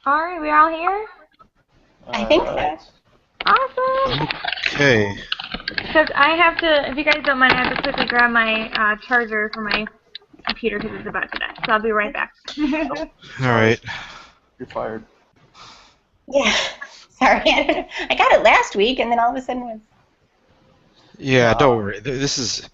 Alright, we all here? I think so. Awesome! Okay. Because I have to, if you guys don't mind, I have to quickly grab my charger for my computer because it's about to die. So I'll be right back. All right. You're fired. Yeah. Sorry. I got it last week, and then all of a sudden it was... Yeah, don't worry. This is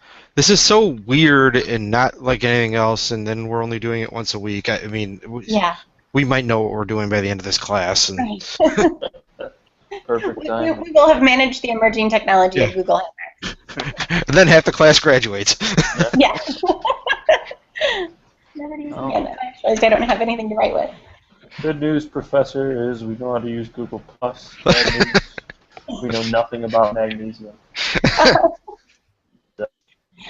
so weird and not like anything else, and then we're only doing it once a week. I mean, Yeah. we might know what we're doing by the end of this class. And Right. Perfect time. We will have managed the emerging technology of Google and then half the class graduates. Yeah. Never used again. I realized I don't have anything to write with. Good news, Professor, is we know how to use Google Plus. Bad news, we know nothing about magnesium.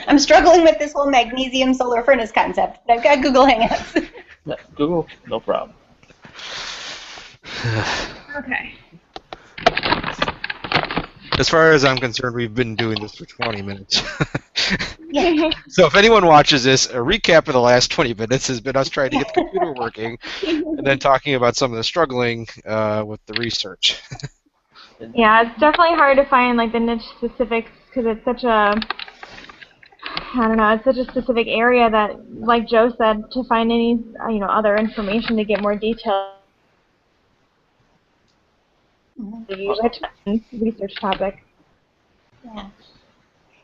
I'm struggling with this whole magnesium solar furnace concept, but I've got Google Hangouts. Yeah, Google, no problem. Okay. As far as I'm concerned, we've been doing this for 20 minutes. Yeah. So if anyone watches this, a recap of the last 20 minutes has been us trying to get the computer working and then talking about some of the struggling with the research. Yeah, it's definitely hard to find like the niche specifics because it's such a, I don't know, it's such a specific area that, like Joe said, to find any, other information to get more detail. Research topic. Yeah.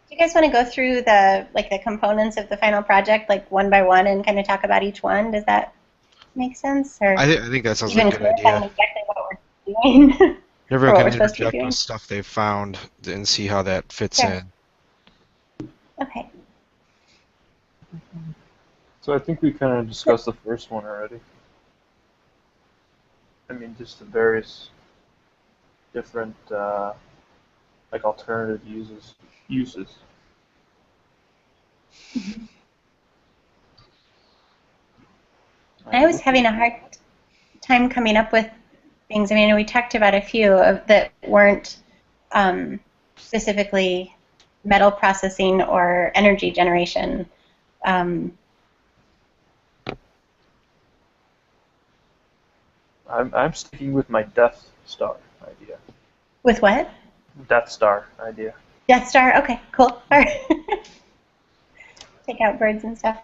Do you guys want to go through the components of the final project, like one by one, and kind of talk about each one? Does that make sense? Or I think that sounds like a good idea. Exactly what we're doing. Everyone can interject with stuff they've found and see how that fits in. Okay. So I think we kind of discussed the first one already. I mean, just the various different like alternative uses. I was having a hard time coming up with things. I mean, we talked about a few that weren't specifically metal processing or energy generation. I'm sticking with my Death Star idea. With what? Death Star idea. Death Star? Okay, cool. All right. Take out birds and stuff.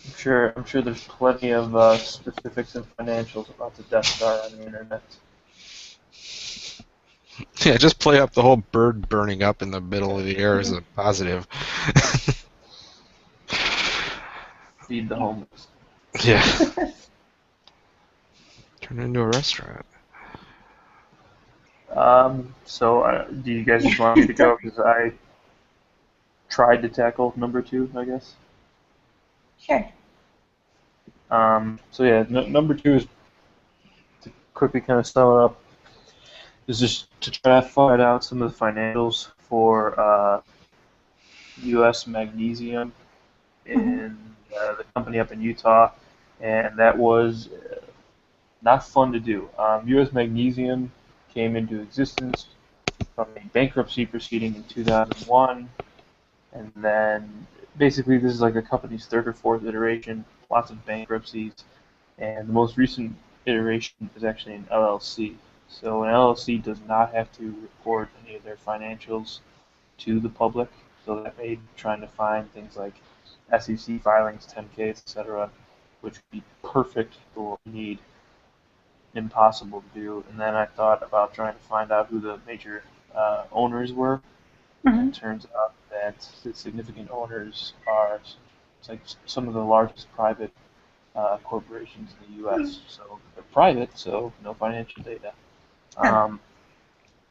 I'm sure there's plenty of specifics and financials about the Death Star on the internet. Yeah, just play up the whole bird burning up in the middle of the air as a positive. Feed the homeless. Yeah. Turn it into a restaurant. So do you guys just want me to go? Because I tried to tackle number 2, I guess. Sure. So yeah, number 2 is, to quickly kind of sum it up, is just to try to find out some of the financials for U.S. Magnesium in the company up in Utah, and that was not fun to do. U.S. Magnesium came into existence from a bankruptcy proceeding in 2001, and then basically this is like a company's 3rd or 4th iteration, lots of bankruptcies, and the most recent iteration is actually an LLC. So an LLC does not have to report any of their financials to the public, so that made trying to find things like SEC filings, 10Ks, etc., which would be perfect for what we need, impossible to do. And then I thought about trying to find out who the major owners were. And it turns out that the significant owners are like some of the largest private corporations in the U.S. So they're private, so no financial data.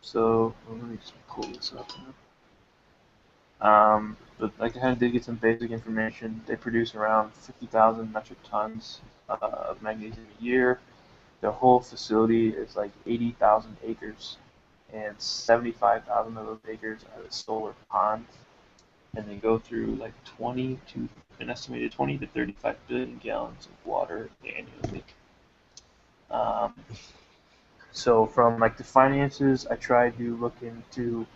So let me just pull this up. But I kind of did get some basic information. They produce around 50,000 metric tons of magnesium a year. Their whole facility is like 80,000 acres, and 75,000 of those acres are the solar ponds. And they go through like an estimated 20 to 35 billion gallons of water annually. So from like the finances, I tried to look into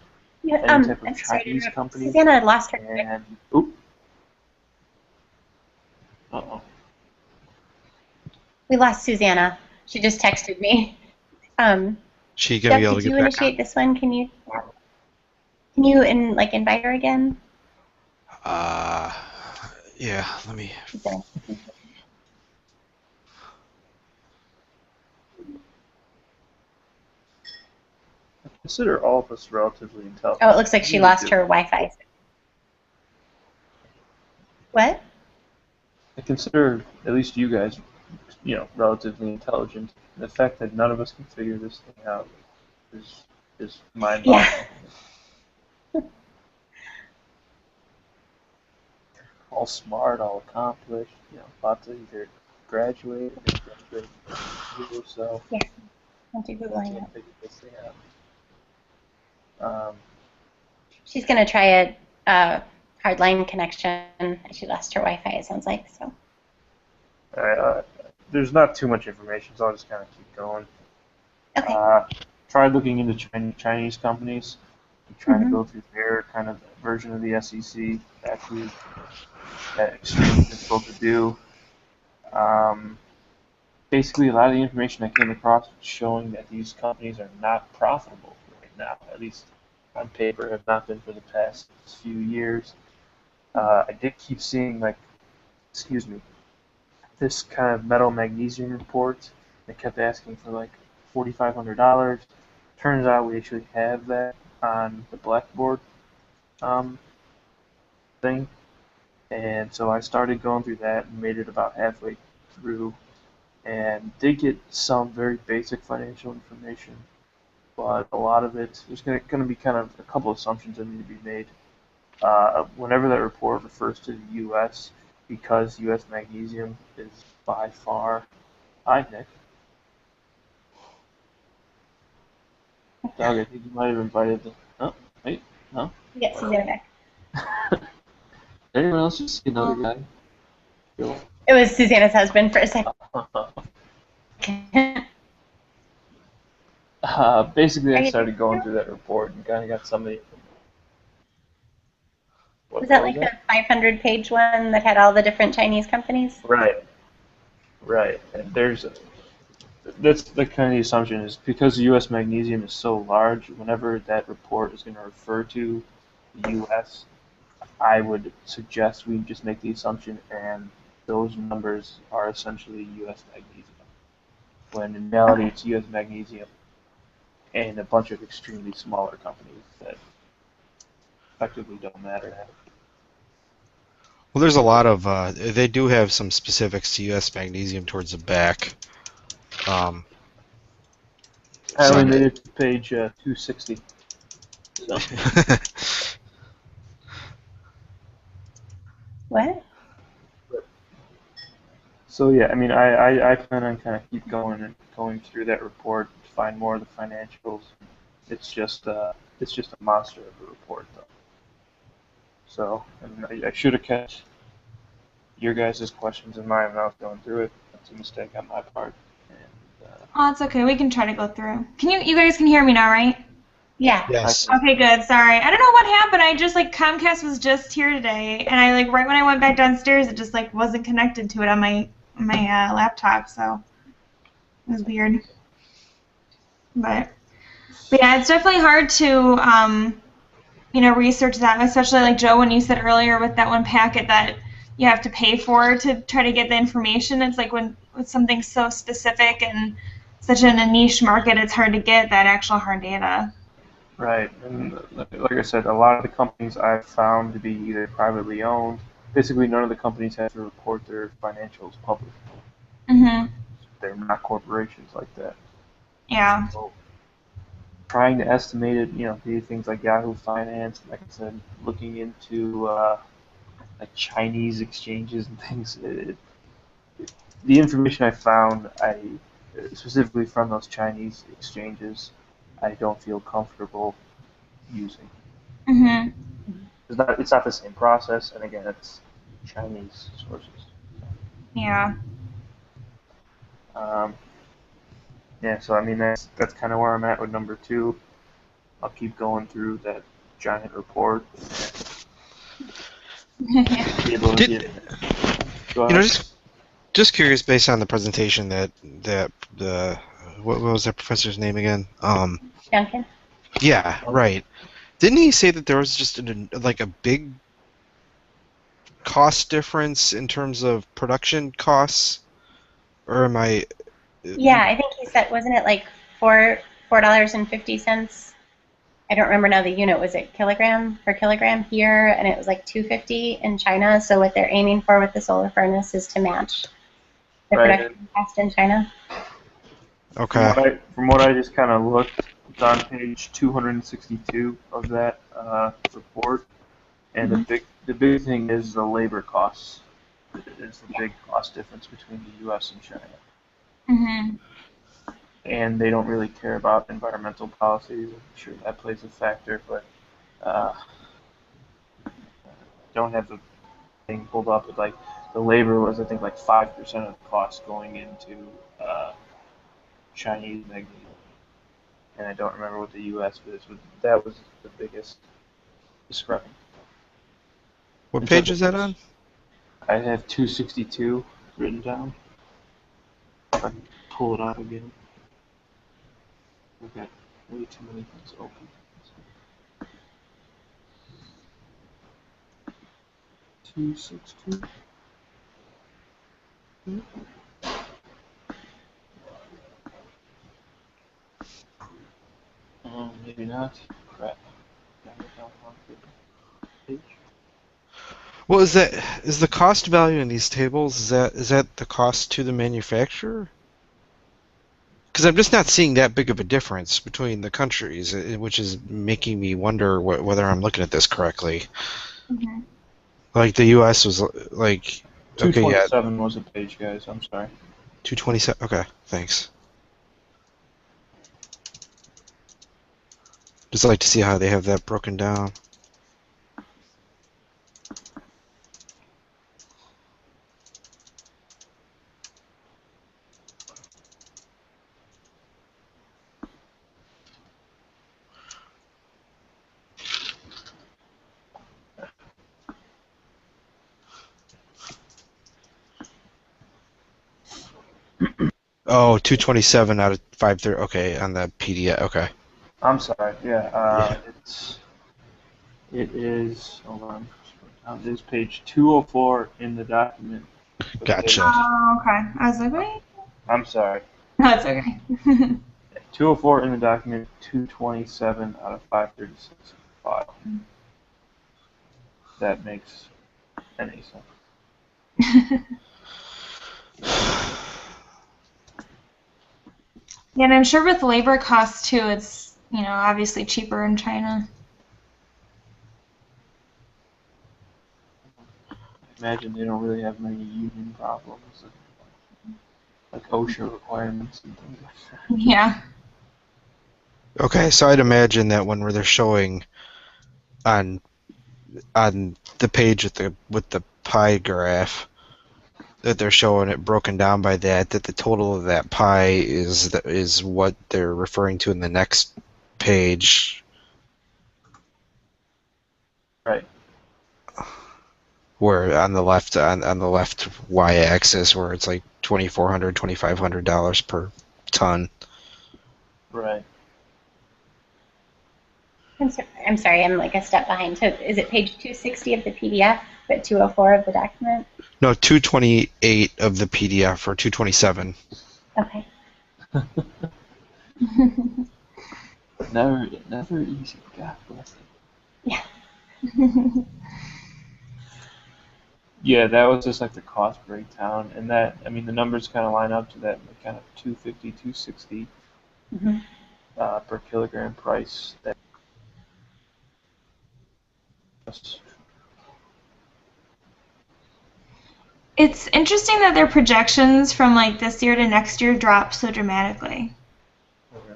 any type of Chinese company. Susanna had lost her. And oop. Uh-oh. We lost Susanna. She just texted me. She gonna be Deb, able did to you get back initiate this one? Can you invite her again? on? Yeah, let me. Okay. I consider all of us relatively intelligent. Oh, it looks like she Really lost do. her Wi-Fi. What? I consider at least you guys, relatively intelligent. The fact that none of us can figure this thing out is mind-boggling. Yeah. All smart, all accomplished, about to either graduate or graduate or so. Yeah. I'll do Google Can't Hangout. figure this thing out. She's gonna try a hardline connection. She lost her Wi-Fi. It sounds like so. All right, there's not too much information, so I'll just kind of keep going. Okay. Tried looking into Chinese companies, trying to go through their kind of version of the SEC. Actually, extremely difficult to do. Basically, a lot of the information I came across was showing that these companies are not profitable right now, at least on paper, have not been for the past few years. I did keep seeing, this kind of metal magnesium report. They kept asking for like $4,500. Turns out we actually have that on the Blackboard thing. And so I started going through that and made it about halfway through and did get some very basic financial information. But a lot of it, there's going to be kind of a couple assumptions that need to be made. Whenever that report refers to the U.S., because U.S. magnesium is by far, hi Nick. Doug, I think you might have invited the. Oh, wait, no. Yes, Susanna back. Anyone else just see another guy? Bill? It was Susanna's husband for a second. Basically, Are I you started going there? through that report and kind of got some of the. Was that like the 500-page one that had all the different Chinese companies? Right, right. And that's the kind of the assumption is because the U.S. magnesium is so large, whenever that report is going to refer to the U.S., I would suggest we just make the assumption and those numbers are essentially U.S. magnesium. When in reality, it's U.S. magnesium and a bunch of extremely smaller companies that effectively don't matter. Well, there's a lot of. They do have some specifics to U.S. magnesium towards the back. I only made it to page 260. So. What? So yeah, I mean, I plan on kind of keep going through that report to find more of the financials. It's just a monster of a report, though. So I mean, I should have kept your guys' questions in mind when I was going through it. That's a mistake on my part. And, Oh, it's okay. We can try to go through. You guys can hear me now, right? Yeah. Yes. Okay, good. Sorry. I don't know what happened. I just Comcast was just here today, and I right when I went back downstairs, it just wasn't connected to it on my laptop, so it was weird. But yeah, it's definitely hard to research that, especially like Joe when you said earlier with that one packet that you have to pay for to try to get the information. It's like when with something so specific and such in a niche market, it's hard to get that actual hard data. right, and like I said, a lot of the companies I've found to be either privately owned. Basically, none of the companies have to report their financials publicly. Mhm. They're not corporations like that. Yeah. So, trying to estimate it, do things like Yahoo Finance, like I said, looking into like Chinese exchanges and things. The information I found, specifically from those Chinese exchanges, I don't feel comfortable using. Mhm. It's not the same process, and again, it's Chinese sources. Yeah. Um, yeah, so I mean that's kind of where I'm at with number 2. I'll keep going through that giant report. Be able to Did, Go ahead. Just curious, based on the presentation that the what was that professor's name again? Duncan? Yeah, right. Didn't he say that there was just like a big cost difference in terms of production costs? Or am I? Yeah, I think he said, wasn't it like $4.50? I don't remember now the unit. Was it kilogram per kilogram here? And it was like 250 in China. So what they're aiming for with the solar furnace is to match the Right. production cost in China. Okay. From what I just kind of looked, it's on page 262 of that report, and the big thing is the labor costs. Is the big cost difference between the U.S. and China. Mm-hmm. And they don't really care about environmental policies. I'm sure that plays a factor, but don't have the thing pulled up. But like the labor was, I think, like 5% of the cost going into Chinese magnesium, and I don't remember what the U.S. is, but that was the biggest discrepancy. What page is that on? I have 262 written down. If I can pull it up again. I've got way too many things open. 262. Maybe not. Crap. Got it down on the page. Well, is the cost value in these tables, is that the cost to the manufacturer? Because I'm just not seeing that big of a difference between the countries, which is making me wonder whether I'm looking at this correctly. Mm-hmm. Like the U.S. was like, okay, yeah, 227 was the page, guys. I'm sorry. 227. Okay, thanks. Just like to see how they have that broken down. Oh, 227 out of 530. Okay, on the PDF. Okay. I'm sorry. Yeah. Yeah. It is. Hold on. It is page 204 in the document. Gotcha. Oh, okay. I was like, wait. I'm sorry. That's okay. 204 in the document. 227 out of 536 in the file. That makes any sense. Yeah, and I'm sure with labor costs too, it's, obviously cheaper in China. I imagine they don't really have many union problems, like OSHA requirements and things like that. Yeah. Okay, so I'd imagine that when they're showing on the page with the pie graph, that they're showing it broken down by that the total of that pie is what they're referring to in the next page. Right. Where on the left y-axis where it's like $2,400, $2,500 per ton. Right. I'm sorry, I'm like a step behind. So is it page 260 of the PDF, but 204 of the document? No, 228 of the PDF or 227. Okay. Never easy. God bless it. Yeah. Yeah, that was just like the cost breakdown, and that, I mean, the numbers kind of line up to that kind of 250, 260 Mm-hmm. Per kilogram price. It's interesting that their projections from like this year to next year drop so dramatically Okay.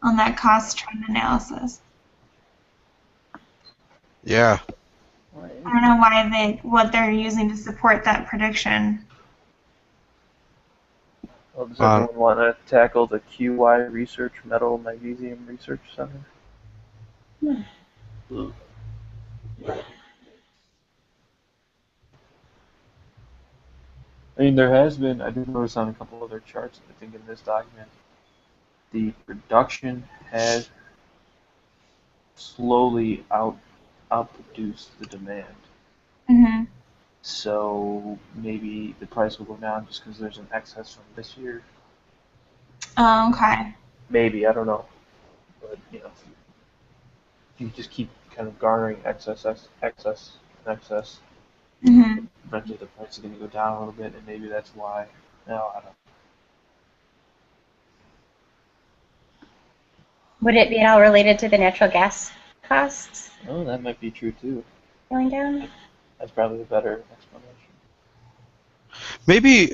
on that cost trend analysis. Yeah. I don't know what they're using to support that prediction. Well, does everyone want to tackle the QY Research Metal Magnesium Research Center? Hmm. I mean, there has been, I did notice on a couple other charts, I think in this document, the production has slowly outproduced the demand. Mm-hmm. So maybe the price will go down just because there's an excess from this year. Oh, okay. Maybe, I don't know. But, you know, if you just keep kind of garnering excess, Mm-hmm. eventually the price is going to go down a little bit, and maybe that's why. No, I don't. Would it be at all related to the natural gas costs Oh, that might be true too. going down? That's probably a better explanation. Maybe,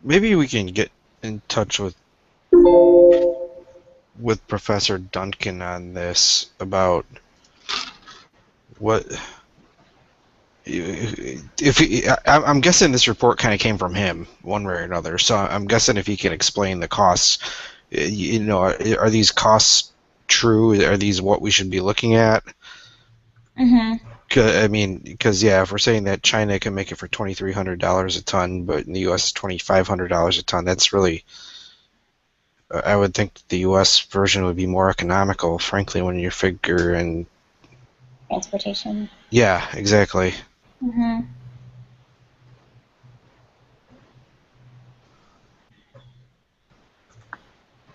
maybe we can get in touch with Professor Duncan on this about what I'm guessing this report kind of came from him one way or another. So I'm guessing if he can explain the costs, you know, are these costs true? Are these what we should be looking at? Mm-hmm. I mean, because yeah, if we're saying that China can make it for $2,300 a ton, but in the U.S. it's $2,500 a ton, that's really, I would think the U.S. version would be more economical, frankly, when you figure in. Transportation. Yeah, exactly. Mm-hmm.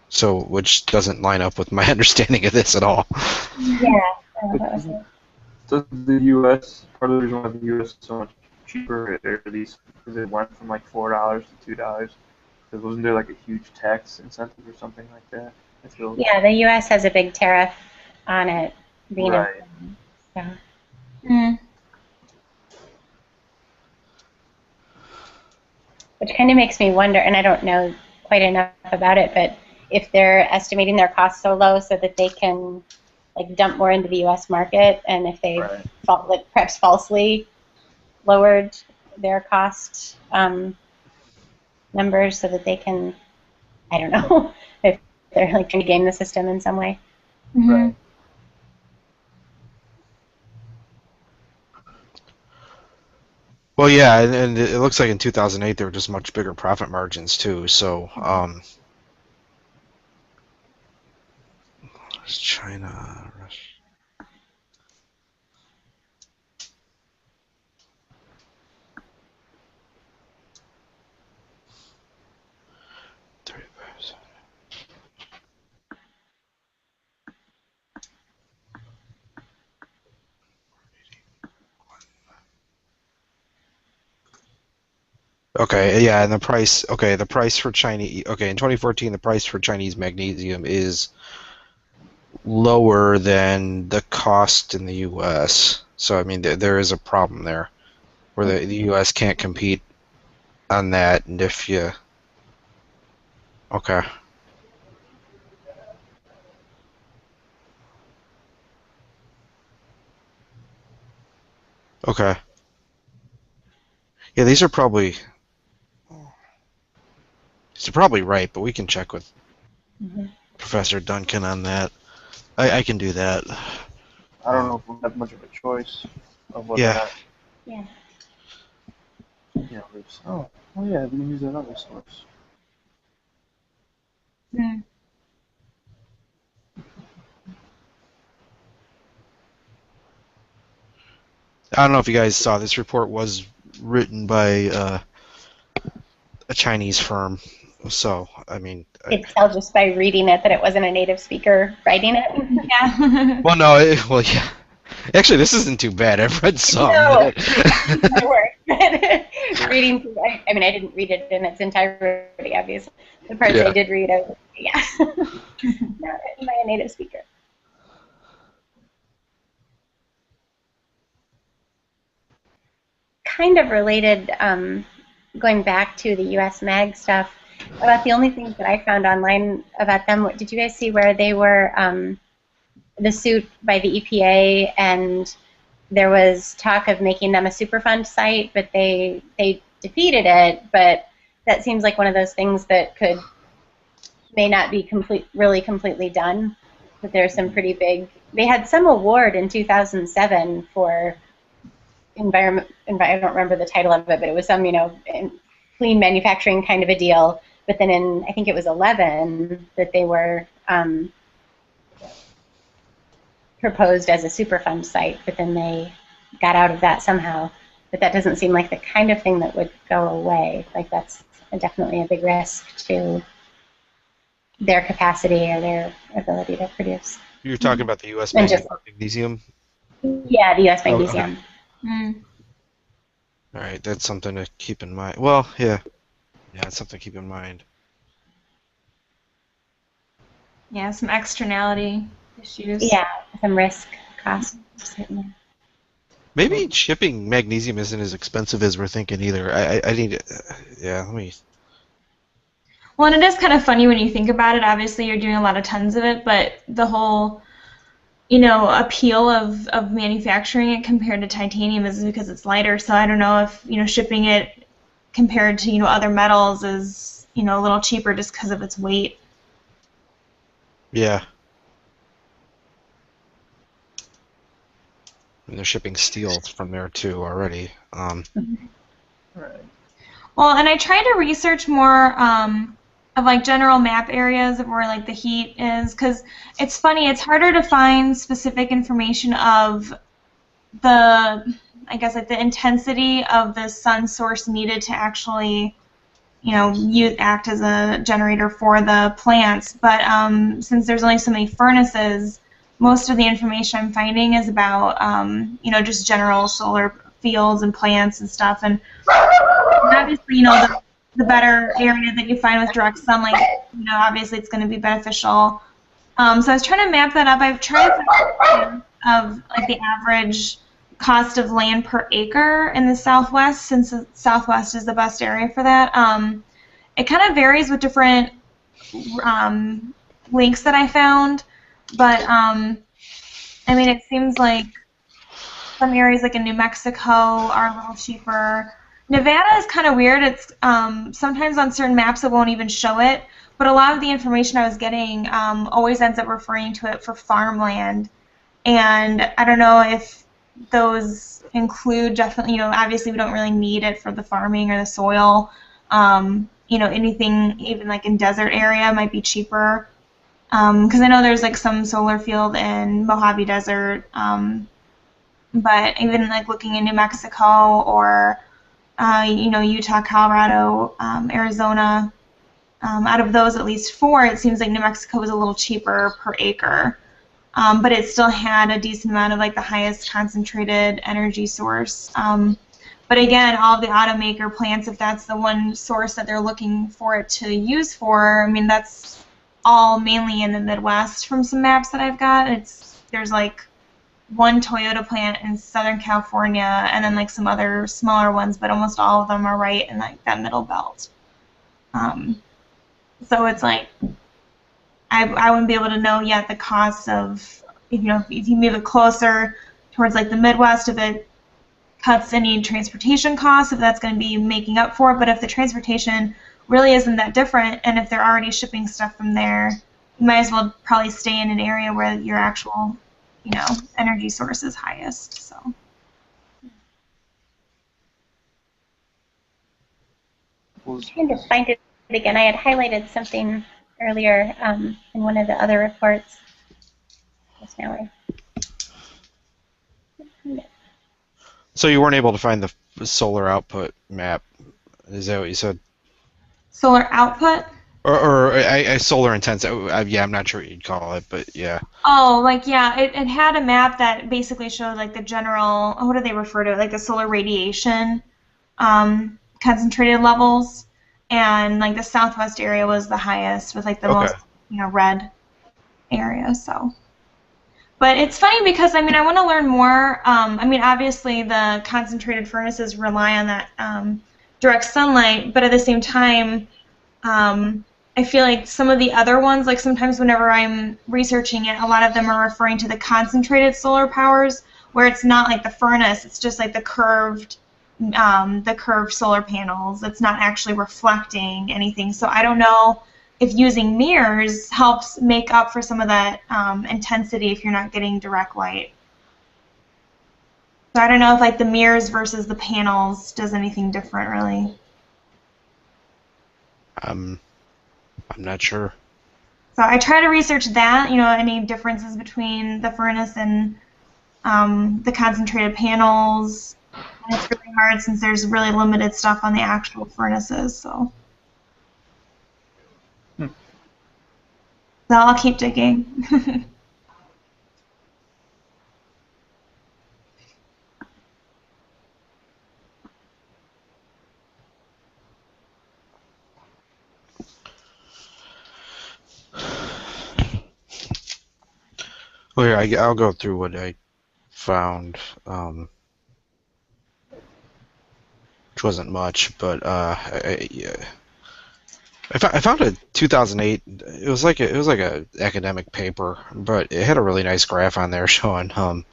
So, which doesn't line up with my understanding of this at all. Yeah. That was it. Does the U.S. part of the reason why the U.S. is so much cheaper, or at least because it went from like $4 to $2? Because wasn't there like a huge tax incentive or something like that? I feel. Yeah, the U.S. has a big tariff on it being Right. imported, so. Mm-hmm. Which kind of makes me wonder, and I don't know quite enough about it, but if they're estimating their costs so low so that they can like dump more into the U.S. market, and if they Right. like, perhaps falsely lowered their cost numbers so that they can, I don't know, if they're like trying to game the system in some way. Mm-hmm. Right. Well, yeah, and it looks like in 2008 there were just much bigger profit margins too. So, China, Russia. Okay, yeah, and the price. Okay, the price for Chinese. Okay, in 2014, the price for Chinese magnesium is lower than the cost in the U.S. So I mean, there is a problem there, where the U.S. can't compete on that. And if you, okay, okay, yeah, these are probably right, but we can check with Professor Duncan on that. I can do that. I don't know if we have much of a choice of whether or Yeah. not, Yeah. you know, there's, oh yeah, we can use that other source. Mm-hmm. I don't know if you guys saw this report was written by a Chinese firm. So I mean, You could tell just by reading it that it wasn't a native speaker writing it. Yeah. well, no, well, yeah. Actually, this isn't too bad. I've read some. No, my work. Reading, I mean, I didn't read it in its entirety, obviously. The parts Yeah. I did read, I was, yeah, not written by a native speaker. Kind of related, going back to the U.S. MAG stuff, about the only things that I found online about them, did you guys see where they were, the suit by the EPA, and there was talk of making them a Superfund site, but they defeated it. But that seems like one of those things that may not be really completely done. But there's some pretty big. They had some award in 2007 for I don't remember the title of it, but it was some, clean manufacturing kind of a deal. But then in, I think it was 11, that they were proposed as a Superfund site, but then they got out of that somehow. But that doesn't seem like the kind of thing that would go away. Like that's definitely a big risk to their capacity or their ability to produce. You're talking about the U.S. And just, magnesium? yeah, the U.S. Oh, magnesium. okay. All right, that's something to keep in mind. Well, yeah, it's something to keep in mind. Yeah, some externality issues. Yeah, some risk costs, certainly. Maybe shipping magnesium isn't as expensive as we're thinking either. I need to, let me. Well, and it is kind of funny when you think about it. Obviously, you're doing a lot of tons of it, but the whole, appeal of manufacturing it compared to titanium is because it's lighter. So I don't know if, shipping it compared to, other metals is, a little cheaper just because of its weight. Yeah. And they're shipping steel from there too already. Right. Well, and I tried to research more of like general map areas of where like the heat is, because it's funny, it's harder to find specific information of the, I guess, like the intensity of the sun source needed to actually, act as a generator for the plants. But since there's only so many furnaces, most of the information I'm finding is about, just general solar fields and plants and stuff. And obviously, the better area that you find with direct sunlight, obviously it's going to be beneficial. So I was trying to map that up. I've tried to find of like the average cost of land per acre in the Southwest, since the Southwest is the best area for that. It kind of varies with different links that I found, but it seems like some areas like in New Mexico are a little cheaper. Nevada is kind of weird. It's sometimes on certain maps it won't even show it, but a lot of the information I was getting always ends up referring to it for farmland, and I don't know if those include definitely, obviously we don't really need it for the farming or the soil. Anything even like in desert area might be cheaper, because I know there's like some solar field in Mojave Desert, but even like looking in New Mexico or Utah, Colorado, Arizona, out of those at least 4, it seems like New Mexico was a little cheaper per acre, but it still had a decent amount of like the highest concentrated energy source. But again, all of the automaker plants, if that's the one source that they're looking for it to use for, that's all mainly in the Midwest from some maps that I've got. There's like one Toyota plant in Southern California and then like some other smaller ones, but almost all of them are right in like that middle belt. So it's like I wouldn't be able to know yet the cost of, if you move it closer towards like the Midwest, if it cuts any transportation costs, if that's going to be making up for it. But if the transportation really isn't that different, and if they're already shipping stuff from there, you might as well probably stay in an area where your actual, energy source is highest. So. I'm trying to find it again. I had highlighted something earlier in one of the other reports. Just now I can't find it. So you weren't able to find the solar output map? Is that what you said? Solar output? Or solar intensive? Yeah, I'm not sure what you'd call it, but yeah. Oh, it had a map that basically showed like the general, what do they refer to it, like the solar radiation concentrated levels, and like the Southwest area was the highest with like the most, red area. So. But it's funny because, I want to learn more. Obviously the concentrated furnaces rely on that direct sunlight, but at the same time, I feel like some of the other ones, like sometimes whenever I'm researching it, a lot of them are referring to the concentrated solar powers, where it's not like the furnace, it's just like the curved solar panels. It's not actually reflecting anything. So I don't know if using mirrors helps make up for some of that intensity if you're not getting direct light. So I don't know if like the mirrors versus the panels does anything different really. I'm not sure. So I try to research that, any differences between the furnace and the concentrated panels. And it's really hard since there's really limited stuff on the actual furnaces. So I'll keep digging. Well, here, I'll go through what I found, which wasn't much, but I found a 2008. It was like a academic paper, but it had a really nice graph on there showing some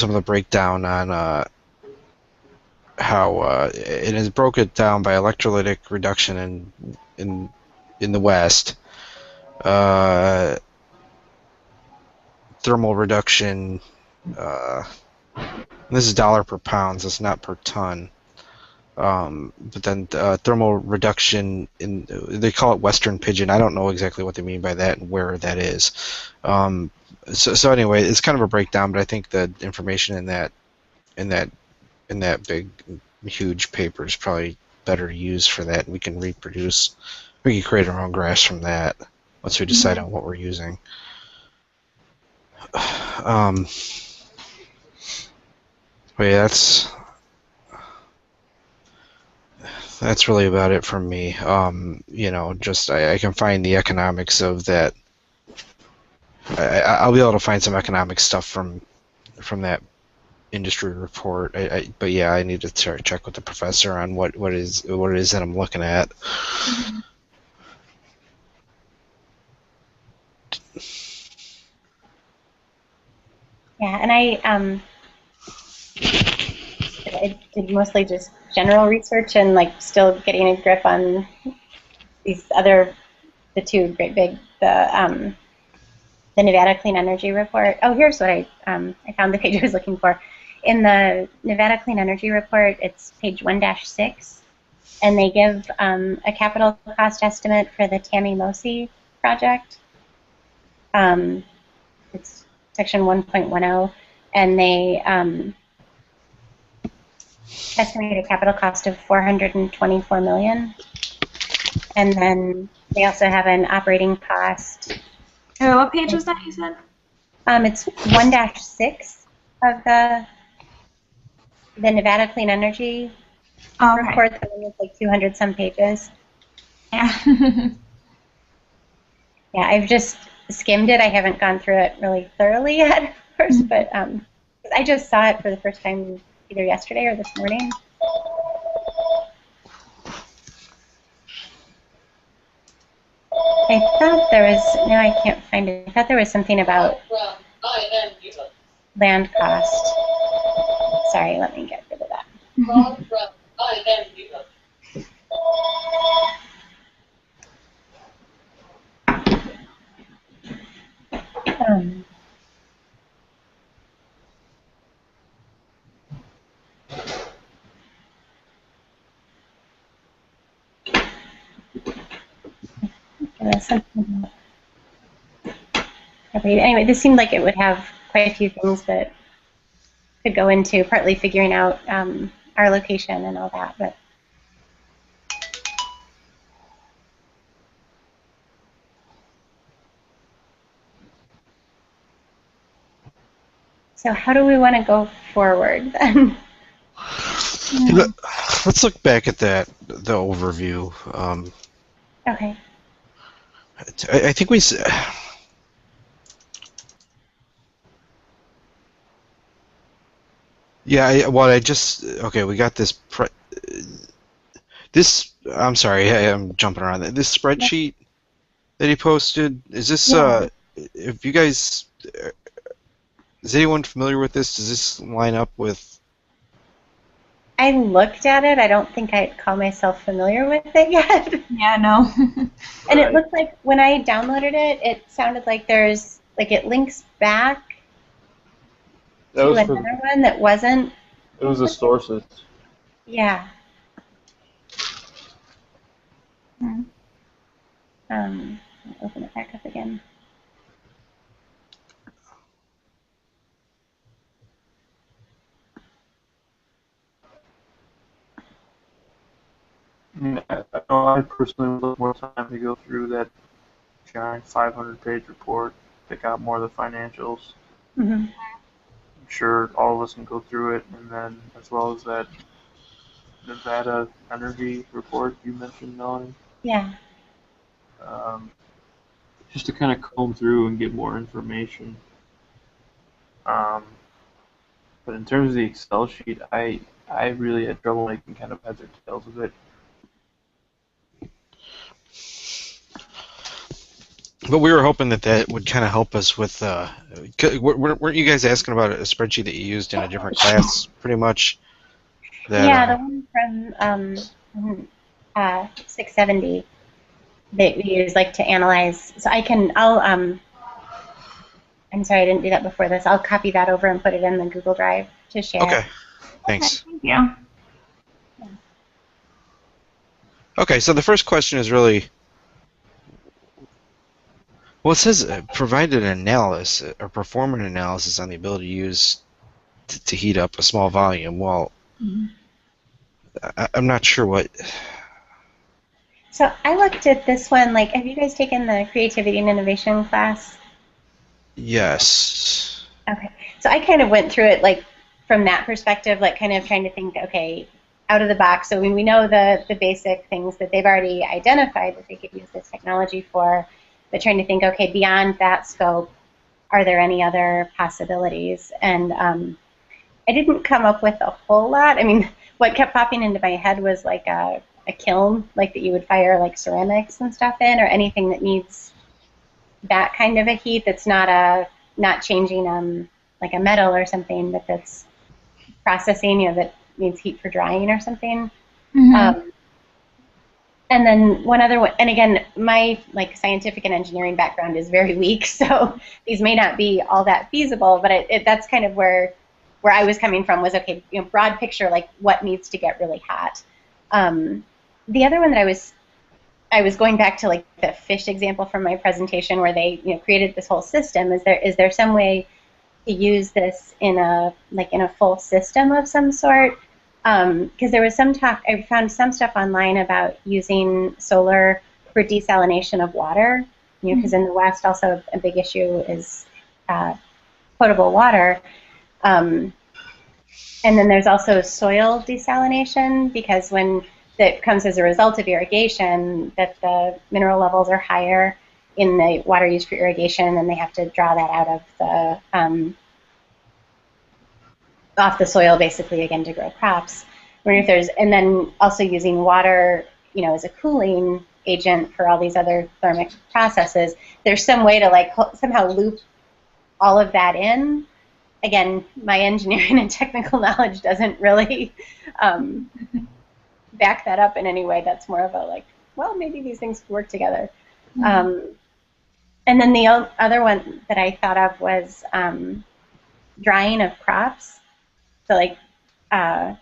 of the breakdown on how it has broke it down by electrolytic reduction in the West, thermal reduction. This is dollar per pound, so it's not per ton. But then thermal reduction they call it Western pigeon. I don't know exactly what they mean by that and where that is. So anyway, it's kind of a breakdown, but I think the information in that big huge paper is probably better to use for that. We can reproduce. We can create our own graphs from that once we decide on what we're using. But yeah, that's really about it from me. Just I can find the economics of that. I'll be able to find some economic stuff from that industry report. But yeah, I need to check with the professor on what it is that I'm looking at. Yeah, and I did mostly just general research and like still getting a grip on these the two great big, the Nevada Clean Energy Report. Oh, here's what I found the page I was looking for. In the Nevada Clean Energy Report, it's page 1-6, and they give a capital cost estimate for the Tamimosi project. It's section 1.10, and they estimated a capital cost of $424 million, and then they also have an operating cost. Oh, what page was that you said? It's 1-6 of the Nevada Clean Energy report. That is like 200 some pages. Yeah. Yeah, I've just skimmed it. I haven't gone through it really thoroughly yet, of course, but I just saw it for the first time either yesterday or this morning. I thought there was, now I can't find it, I thought there was something about land cost. Sorry, let me get rid of that. Anyway, this seemed like it would have quite a few things that could go into partly figuring out our location and all that. But so how do we want to go forward then? Let's look back at the overview. Okay. I think we. Yeah, okay, we got this. I'm sorry, I'm jumping around. This spreadsheet that he posted, is this, if you guys, is anyone familiar with this? Does this line up with? I looked at it. I don't think I'd call myself familiar with it yet. Yeah, no. And it looked like when I downloaded it, it sounded like it links back That to was another for, one that wasn't. it was the sources. Yeah. Hmm. I'll open it back up again. Yeah, I know I personally would love more time to go through that giant 500-page report, pick out more of the financials. Mm-hmm. I'm sure all of us can go through it, and then as well as that Nevada energy report you mentioned, Melanie. Yeah. Um, just to kind of comb through and get more information. Um, but in terms of the Excel sheet, I really had trouble making kind of heads or tails of it. But we were hoping that that would kind of help us with. Weren't you guys asking about a spreadsheet that you used in a different class, pretty much? That Yeah, the one from 670 that we use like to analyze. So I'm sorry I didn't do that before this. I'll copy that over and put it in the Google Drive to share. Okay, thanks. Thank you. Okay, so the first question is really, well, it says provide an analysis or perform an analysis on the ability to use to heat up a small volume. Well, I'm not sure what. So I looked at this one, like, have you guys taken the creativity and innovation class? Yes. Okay. So I kind of went through it, like, from that perspective, like, kind of trying to think, okay, out of the box. So when we know the basic things that they've already identified that they could use this technology for, but trying to think, okay, beyond that scope, are there any other possibilities? And I didn't come up with a whole lot. I mean, what kept popping into my head was like a kiln, like that you would fire like ceramics and stuff in, or anything that needs that kind of a heat that's not changing like a metal or something, but that's processing, that needs heat for drying or something. Mm-hmm. And then one other one, and again, my like scientific and engineering background is very weak, so these may not be all that feasible, but that's kind of where I was coming from was, okay, broad picture, like what needs to get really hot. The other one that I was going back to like the fish example from my presentation where they created this whole system. Is there some way to use this in a full system of some sort? Because there was some talk, I found some stuff online about using solar for desalination of water, because in the West also a big issue is potable water. And then there's also soil desalination, because when that comes as a result of irrigation, that the mineral levels are higher in the water used for irrigation, and they have to draw that out of the off the soil basically again to grow crops. And then also using water, as a cooling agent for all these other thermic processes. There's some way to like somehow loop all of that in. Again, my engineering and technical knowledge doesn't really back that up in any way. That's more of a like, well, maybe these things could work together. And then the other one that I thought of was drying of crops. So like, I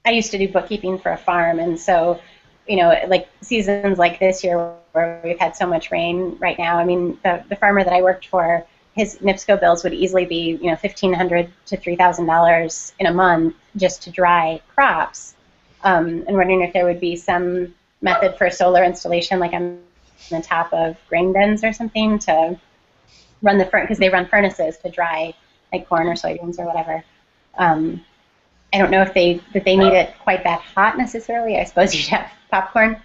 used to do bookkeeping for a farm, and so, like seasons like this year where we've had so much rain right now, I mean, the farmer that I worked for, his NIPSCO bills would easily be, $1,500 to $3,000 in a month just to dry crops. And wondering if there would be some method for solar installation, like on the top of grain bins or something, to run because they run furnaces to dry like corn or soybeans or whatever. I don't know if they need it quite that hot necessarily. I suppose you'd have popcorn.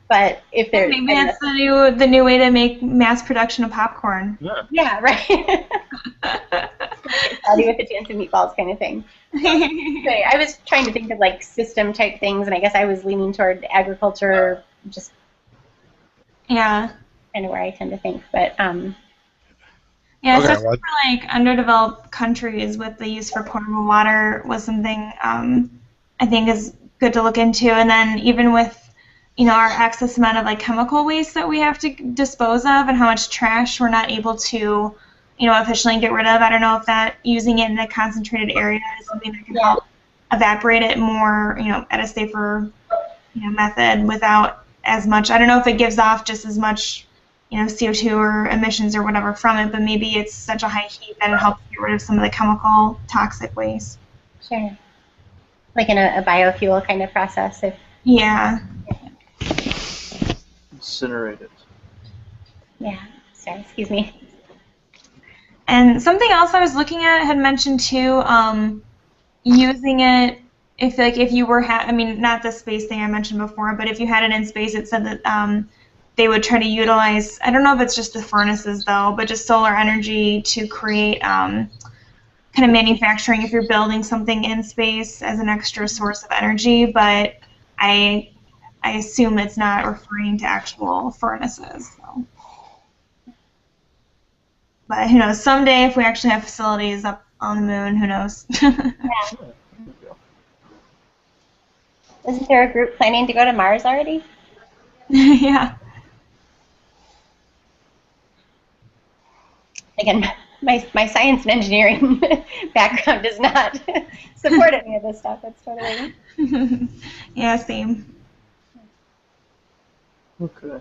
But if they're maybe that's the new way to make mass production of popcorn. Yeah, right. Party with a chance of meatballs kind of thing. So I was trying to think of like system type things, and I guess I was leaning toward agriculture, just yeah, kind of where I tend to think. But yeah, Okay, especially well, for like underdeveloped countries, with the use for potable water was something I think is good to look into. And then even with our excess amount of like chemical waste that we have to dispose of, and how much trash we're not able to efficiently get rid of. I don't know if that using it in a concentrated area is something that can help evaporate it more, at a safer, method without as much. I don't know if it gives off just as much, CO2 or emissions or whatever from it, but maybe it's such a high heat that it helps get rid of some of the chemical toxic waste. Sure. Like in a biofuel kind of process. Yeah. Incinerate it. Yeah. Sorry, excuse me. And something else I was looking at had mentioned too, using it if you were not the space thing I mentioned before, but if you had it in space, it said that they would try to utilize, I don't know if it's just the furnaces though, but just solar energy to create kind of manufacturing if you're building something in space as an extra source of energy, but I assume it's not referring to actual furnaces. So. But who knows? Someday, if we actually have facilities up on the moon, who knows? Yeah. Isn't there a group planning to go to Mars already? Yeah. Again, my science and engineering background does not support any of this stuff. It's totally. Yeah, same. Okay.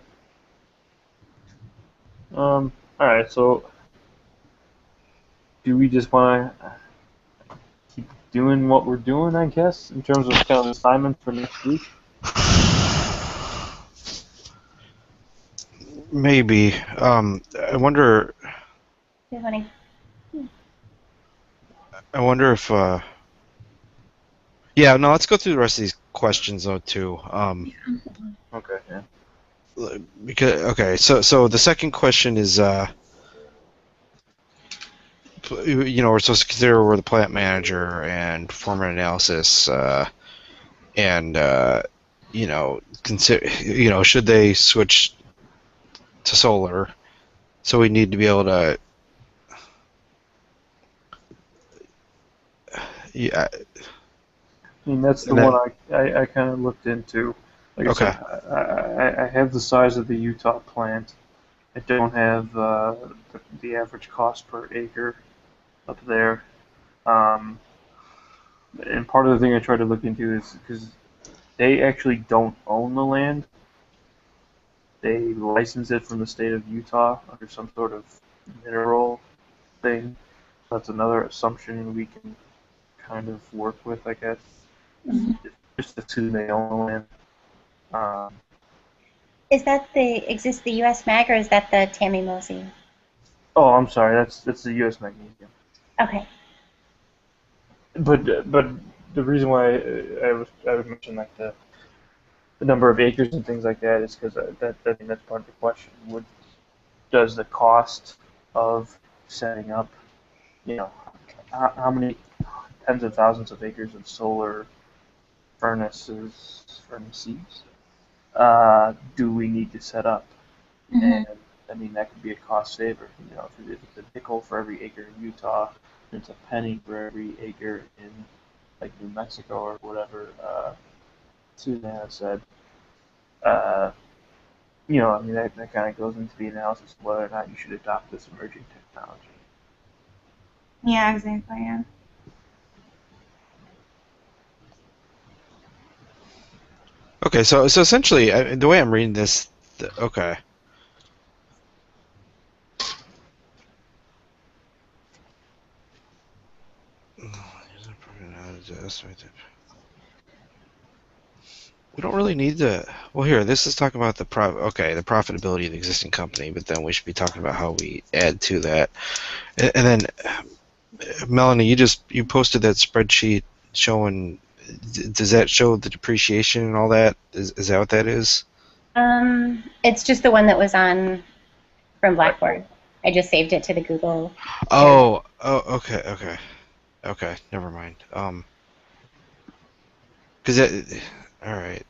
All right. So, do we just want to keep doing what we're doing? I guess in terms of kind of assignment for next week. Maybe. I wonder. Too funny. I wonder if. Yeah. No. Let's go through the rest of these questions though too. Okay. Yeah. Because so the second question is we're supposed to consider we're the plant manager and perform an analysis and consider should they switch to solar, so we need to be able to I mean, that's the one I kind of looked into. Like Okay. I said, I have the size of the Utah plant. I don't have the average cost per acre up there. And part of the thing I tried to look into is because they actually don't own the land. They license it from the state of Utah under some sort of mineral thing. That's another assumption we can kind of work with, I guess. Just assume they own the land. Is that the U.S. Mag, or is that the Tammy Mosey? Oh, I'm sorry. That's the U.S. Magnesium. Okay. But the reason why I would mention like the number of acres and things like that is because I think that's part of the question. Does the cost of setting up, how many tens of thousands of acres of solar furnaces do we need to set up? Mm-hmm. And I mean, that could be a cost saver. If it's a nickel for every acre in Utah, it's a penny for every acre in like New Mexico or whatever. Susanna said. I mean, that kind of goes into the analysis of whether or not you should adopt this emerging technology. Yeah, exactly. Yeah. Okay, so essentially, the way I'm reading this, okay. We don't really need to. Well, here, this is talking about the profitability of the existing company, but then we should be talking about how we add to that. And then, Melanie, you posted that spreadsheet showing. Does that show the depreciation and all that? Is that what that is? It's just the one that was on from Blackboard. I just saved it to the Google. Oh, okay. Never mind. Because all right.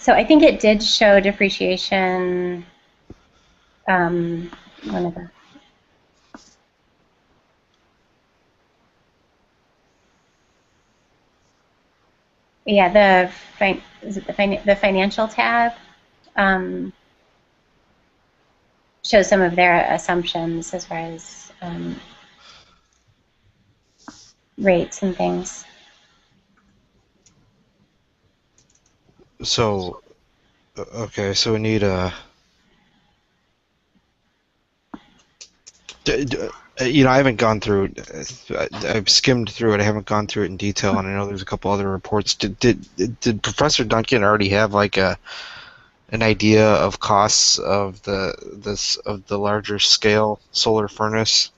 So I think it did show depreciation. One of the. Yeah, is it the financial tab? shows some of their assumptions as far as rates and things. So, okay, so we need a. I haven't gone through. I've skimmed through it. I haven't gone through it in detail, and I know there's a couple other reports. Did Professor Duncan already have like an idea of costs of the larger scale solar furnace?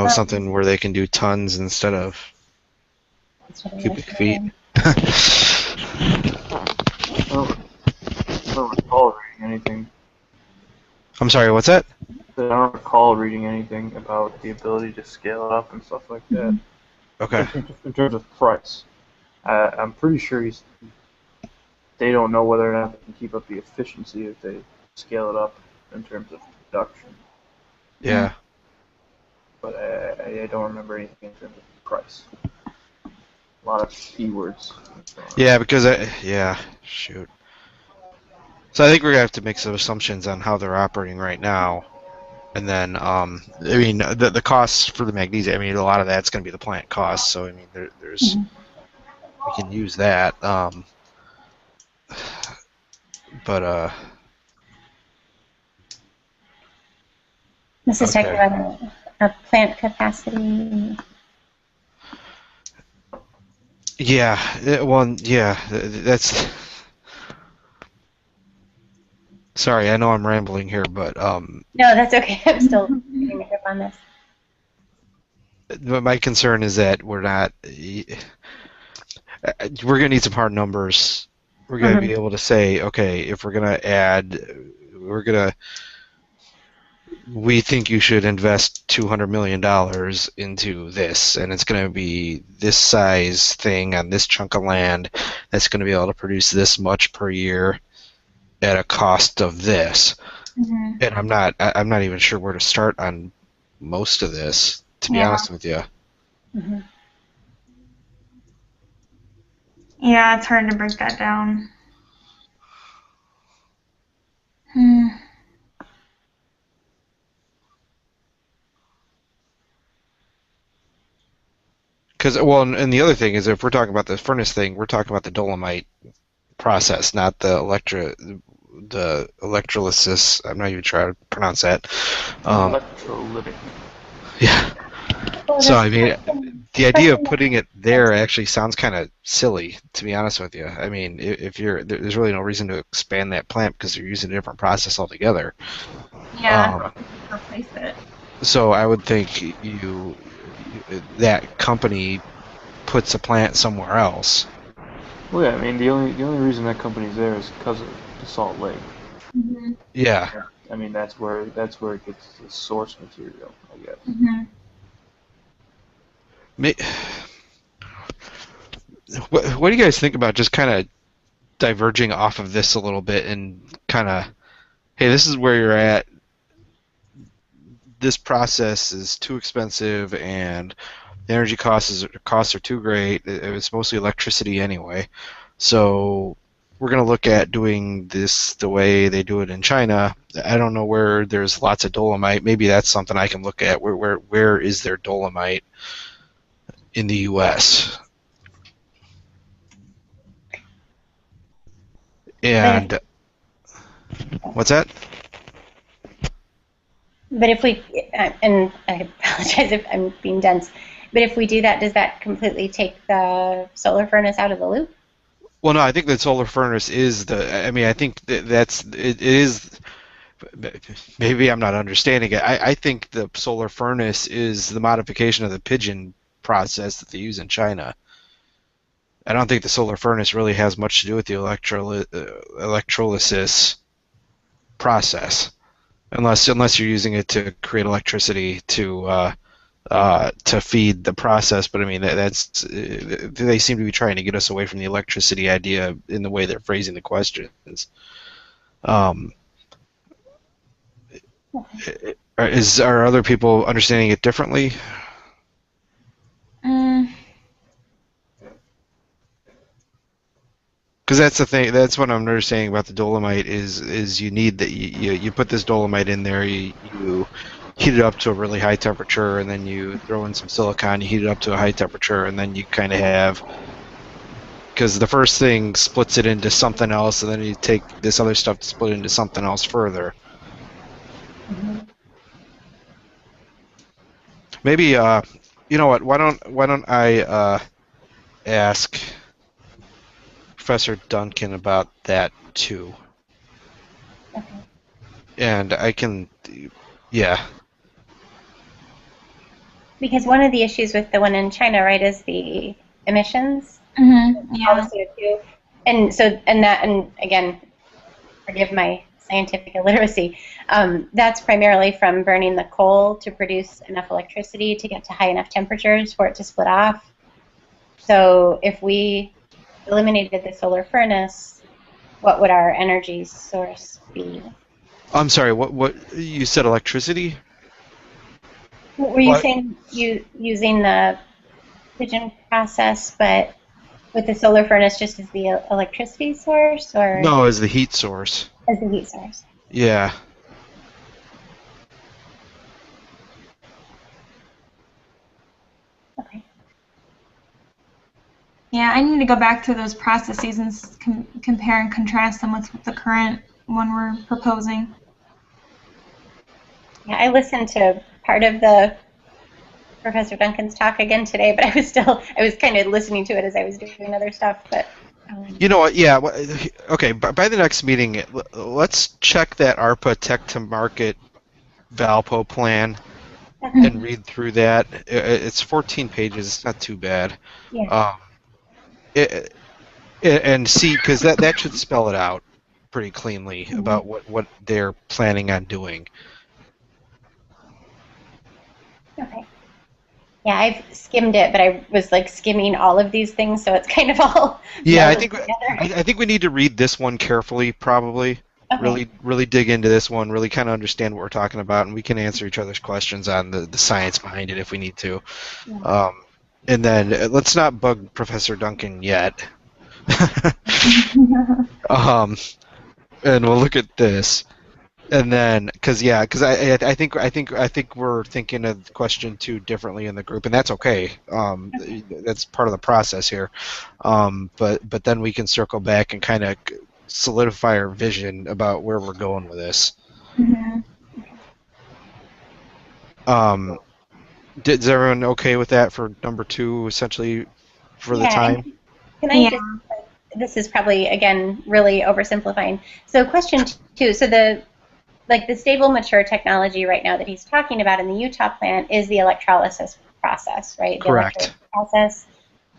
Something where they can do tons instead of cubic feet. I don't recall reading anything. I'm sorry, what's that? I don't recall reading anything about the ability to scale it up and stuff like that. Okay. In terms of price, I'm pretty sure they don't know whether or not they can keep up the efficiency if they scale it up in terms of production. Yeah. But I don't remember anything in terms of price. A lot of keywords. Yeah, because shoot. So I think we're gonna have to make some assumptions on how they're operating right now, and then the costs for the magnesium. I mean, a lot of that's gonna be the plant costs. So I mean, there's we can use that. But This is okay. talking about our plant capacity. Yeah, that's. Sorry, I know I'm rambling here, but No, that's okay. I'm still getting a grip on this. But my concern is that we're gonna need some hard numbers. We're gonna be able to say, okay, if we're gonna add, we think you should invest $200 million into this, and it's gonna be this size thing on this chunk of land that's gonna be able to produce this much per year at a cost of this. And I'm not even sure where to start on most of this, to be honest with you. Yeah, it's hard to break that down. And the other thing is, if we're talking about the furnace thing, we're talking about the dolomite process, not the electrolysis. I'm not even trying to pronounce that. Electrolytic. Yeah. So I mean, the idea of putting it there actually sounds kind of silly, to be honest with you. I mean, there's really no reason to expand that plant because they're using a different process altogether. Yeah, replace it. So I would think that company puts a plant somewhere else. Well, yeah, I mean the only reason that company's there is because of the Salt Lake. Yeah. I mean that's where it gets the source material, I guess. What do you guys think about just kind of diverging off of this a little bit and kind of, hey, this is where you're at. This process is too expensive, and the energy costs are too great. It's mostly electricity anyway, so we're going to look at doing this the way they do it in China. I don't know where there's lots of dolomite. Maybe that's something I can look at. Where is there dolomite in the U.S.? And what's that? But if we, and I apologize if I'm being dense, but if we do that, does that completely take the solar furnace out of the loop? Well, no, I think the solar furnace is I think it is. Maybe I'm not understanding it. I think the solar furnace is the modification of the pigeon process that they use in China. I don't think the solar furnace really has much to do with the electrolysis process, unless you're using it to create electricity to feed the process. But I mean, they seem to be trying to get us away from the electricity idea in the way they're phrasing the questions. Are other people understanding it differently? Because that's the thing. That's what I'm understanding about the dolomite is you need that you put this dolomite in there. You heat it up to a really high temperature, and then you throw in some silicon. You heat it up to a high temperature, and then you kind of have, because the first thing splits it into something else, and then you take this other stuff to split it into something else further. Maybe you know what? Why don't I ask Professor Duncan about that too? Okay. And I can, yeah. Because one of the issues with the one in China, right, is the emissions. Mm-hmm. All the Yeah. CO2. And so, and again, forgive my scientific illiteracy, that's primarily from burning the coal to produce enough electricity to get to high enough temperatures for it to split off. So if we eliminated the solar furnace, what would our energy source be? I'm sorry. What you said? Electricity? Were you What? saying using the fission process, but with the solar furnace just as the electricity source, or No, as the heat source. as the heat source? Yeah. Okay. Yeah, I need to go back through those processes and compare and contrast them with the current one we're proposing. Yeah, I listened to part of the Professor Duncan's talk again today, but I was kind of listening to it as I was doing other stuff. But You know what? Yeah. Okay. By the next meeting, let's check that ARPA Tech to Market Valpo plan and read through that. It's 14 pages. It's not too bad. yeah, And see, because that should spell it out pretty cleanly about what they're planning on doing. okay. Yeah, I've skimmed it, but I was like skimming all of these things, so it's kind of all Yeah, melded together. I think we need to read this one carefully, probably. Okay. Really dig into this one, really kind of understand what we're talking about, and we can answer each other's questions on the science behind it if we need to. Yeah. And then let's not bug Professor Duncan yet. And we'll look at this. And then, because I think we're thinking of question 2 differently in the group, and that's okay. That's part of the process here. But then we can circle back and kind of solidify our vision about where we're going with this. Is everyone okay with that for number 2, essentially, for the time? Can I just? This is probably again really oversimplifying. So question 2. So the stable mature technology right now that he's talking about in the Utah plant is the electrolysis process, right? Correct. The process.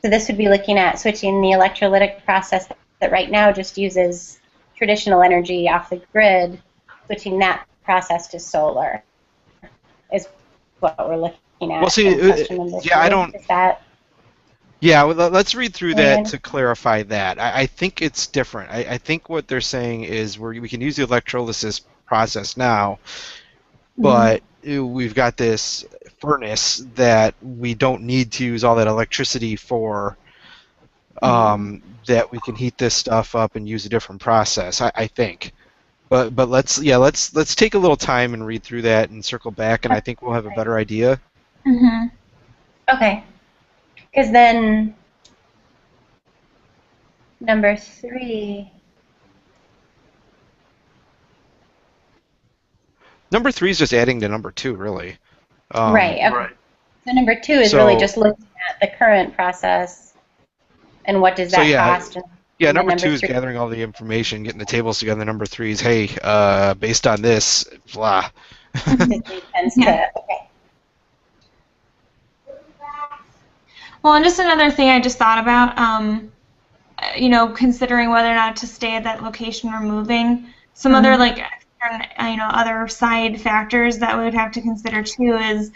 So this would be looking at switching the electrolytic process that right now just uses traditional energy off the grid, switching that process to solar is what we're looking at. Well, see, yeah, I don't. Is that? Yeah, well, let's read through that to clarify that. I think it's different. I think what they're saying is we can use the electrolysis process now, but we've got this furnace that we don't need to use all that electricity for, that we can heat this stuff up and use a different process, I think. But let's take a little time and read through that and circle back, and I think we'll have a better idea. Okay. Because then number 3. Number 3 is just adding to number 2, really. Right. Okay. Right. So number 2 is really just looking at the current process and what does that cost. Yeah, number 2 is gathering all the information, getting the tables together. Number 3 is, hey, based on this, blah. Well, and just another thing I just thought about, considering whether or not to stay at that location or moving, some other other side factors that we would have to consider too is,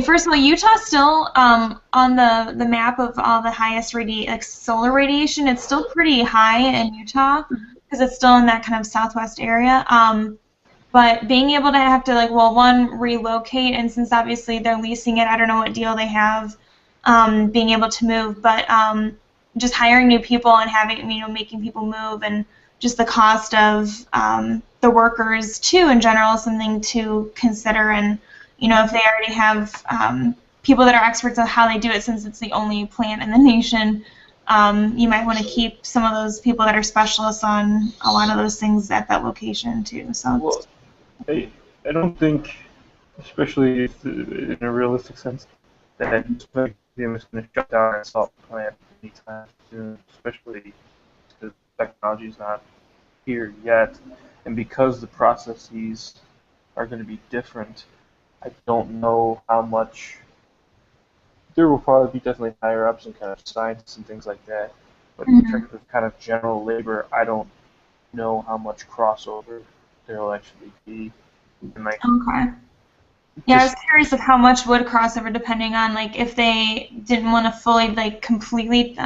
first of all, Utah's still on the map of all the highest solar radiation. It's still pretty high in Utah because it's still in that kind of southwest area. But being able to have to one, relocate, and since obviously they're leasing it, I don't know what deal they have being able to move, but just hiring new people and having, making people move, and just the cost of the workers too in general is something to consider. And if they already have people that are experts on how they do it, since it's the only plant in the nation, you might want to keep some of those people that are specialists on a lot of those things at that location too. So Well, I don't think, especially if, in a realistic sense, that museum is going to shut down a salt plant anytime soon, especially because technology is not here yet, and because the processes are going to be different, I don't know how much. There will probably be definitely higher ups and kind of scientists and things like that, but in terms of kind of general labor, I don't know how much crossover there will actually be. And like, okay. Yeah, I was curious of how much would crossover, depending on like if they didn't want to fully completely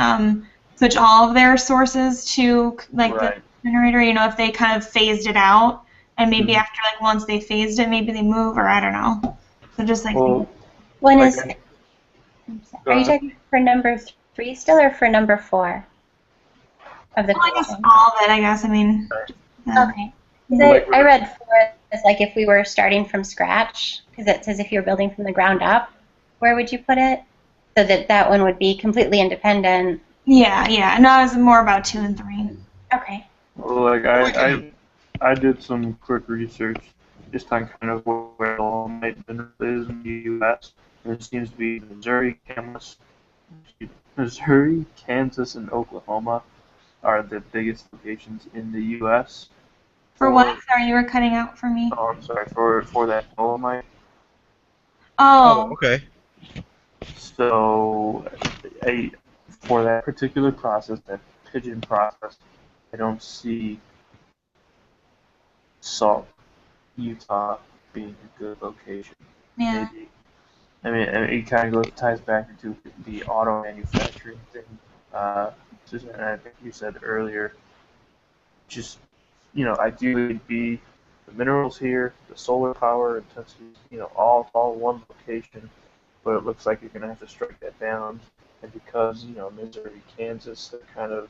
switch all of their sources to like right. the generator. If they kind of phased it out, and maybe after once they phased it, maybe they move, or I don't know. So just Well, One like, is. Are you talking for number 3 still, or for number 4 of the? Well, I guess all of it. I guess. I mean. Okay. I read 4 as like if we were starting from scratch, because it says if you're building from the ground up, where would you put it? So that one would be completely independent. Yeah. No, it was more about 2 and 3. Okay. Well, like I did some quick research just on kind of where the light mineral is in the U.S. There seems to be Missouri, Kansas, and Oklahoma are the biggest locations in the U.S. For what? Sorry, you were cutting out for me. Oh, I'm sorry, for that dolomite. Oh. Okay. So, for that particular process, that pigeon process, I don't see Salt, Utah being a good location. Yeah. Maybe. I mean, it kind of ties back into the auto manufacturing thing. Susan, I think you said earlier, just, ideally it'd be the minerals here, the solar power intensity, all one location, but it looks like you're going to have to strike that balance. And because, Missouri, Kansas, they're kind of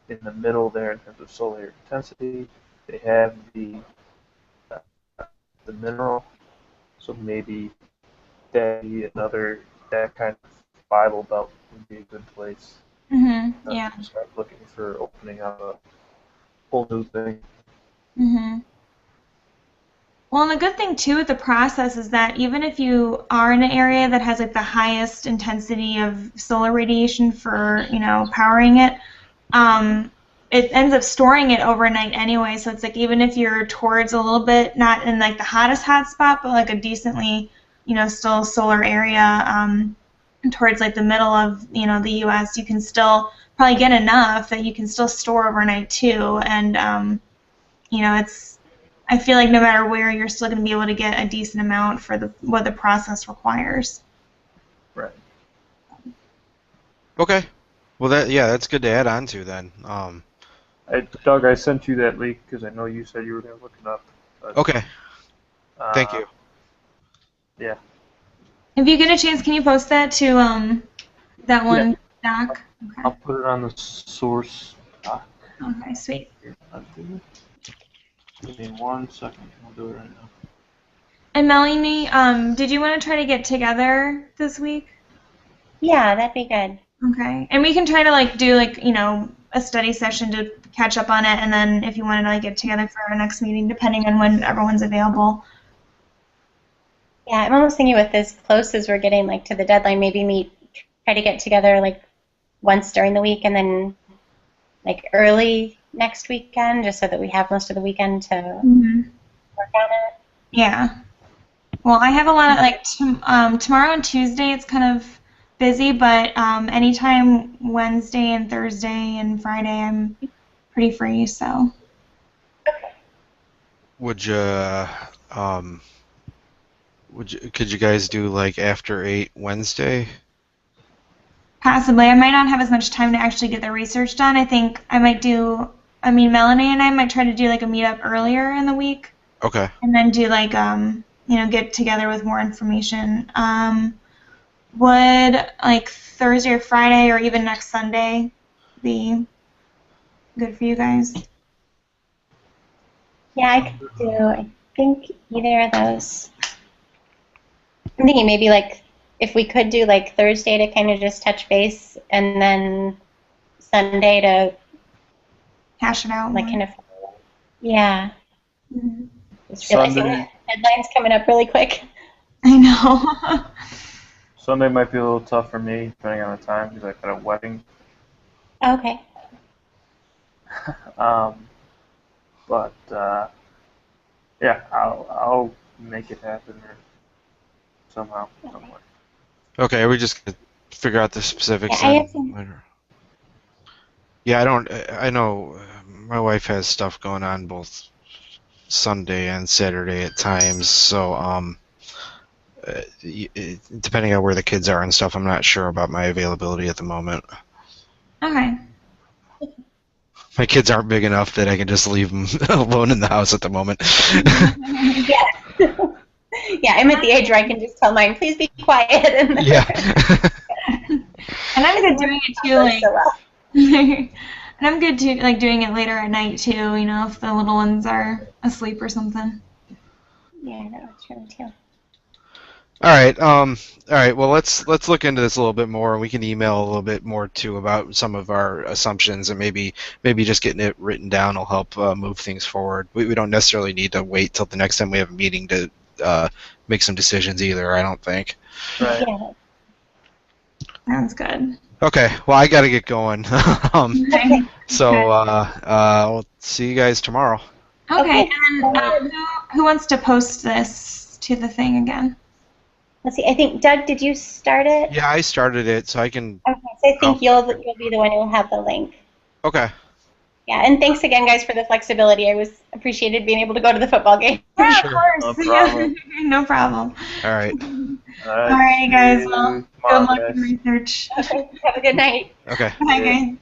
in the middle there in terms of solar intensity, they have the mineral, so maybe that kind of Bible Belt would be a good place. Yeah. Start looking for opening up a whole new thing. Well, and the good thing too with the process is that even if you are in an area that has the highest intensity of solar radiation for powering it, it ends up storing it overnight anyway. So it's even if you're towards a little bit, not in the hottest hot spot, but a decently still solar area towards the middle of the U.S., you can still probably get enough that you can still store overnight too. And I feel like no matter where, you're still going to be able to get a decent amount for what the process requires. Right. Okay. Well, that's good to add on to then. Doug, I sent you that link because I know you said you were going to look it up. But, okay. Thank you. Yeah. If you get a chance, can you post that to that one doc? Okay. I'll put it on the source doc. Okay, sweet. Give me 1 second. I'll do it right now. And Melanie, did you want to try to get together this week? Yeah, that'd be good. Okay. And we can try to do a study session to catch up on it, and then if you want to get together for our next meeting, depending on when everyone's available. Yeah, I'm almost thinking with as close as we're getting to the deadline, maybe try to get together once during the week, and then early next weekend, just so that we have most of the weekend to work on it. Yeah. Well, I have a lot of tomorrow and Tuesday it's kind of busy, but anytime Wednesday and Thursday and Friday I'm pretty free. So. Could you guys do after 8 Wednesday? Possibly. I might not have as much time to actually get the research done. I think I might Melanie and I might try to do a meetup earlier in the week. Okay. And then do get together with more information. would like Thursday or Friday or even next Sunday be good for you guys? Yeah, I could do, I think, either of those. I'm thinking maybe like if we could do like Thursday to kind of just touch base and then Sunday to Hash it out. like more. kind of, yeah. Mhm. Just realizing Sunday. that deadline's coming up really quick. I know. Sunday might be a little tough for me, depending on the time, because I've got a wedding. Okay. But yeah, I'll make it happen somehow, somewhere. Okay, are we just gonna figure out the specifics? Yeah, I then have some- later? Yeah, I know my wife has stuff going on both Sunday and Saturday at times, so depending on where the kids are and stuff, I'm not sure about my availability at the moment. Okay. My kids aren't big enough that I can just leave them alone in the house at the moment. Yeah. Yeah, I'm at the age where I can just tell mine, please be quiet. And Yeah. And I'm good doing it too, like. So well. And I'm good too, like doing it later at night too. You know, if the little ones are asleep or something. Yeah, that works for me too. All right. Well, let's look into this a little bit more, and we can email a little bit more too about some of our assumptions, and maybe just getting it written down will help move things forward. We don't necessarily need to wait till the next time we have a meeting to make some decisions either. I don't think. Right. Yeah. Sounds good. Okay. Well, I got to get going. Okay. So we'll see you guys tomorrow. Okay. And who wants to post this to the thing again? Let's see. I think Doug, did you start it? Yeah, I started it, so I can. Okay, so I think you'll be the one who'll have the link. Okay. Yeah, and thanks again, guys, for the flexibility. I was appreciated being able to go to the football game. Yeah, Sure. of course. No problem. No problem. All right. All right. Alrighty, guys. See Well, you good tomorrow, luck guys. in research. Okay, have a good night. Okay. Bye, guys.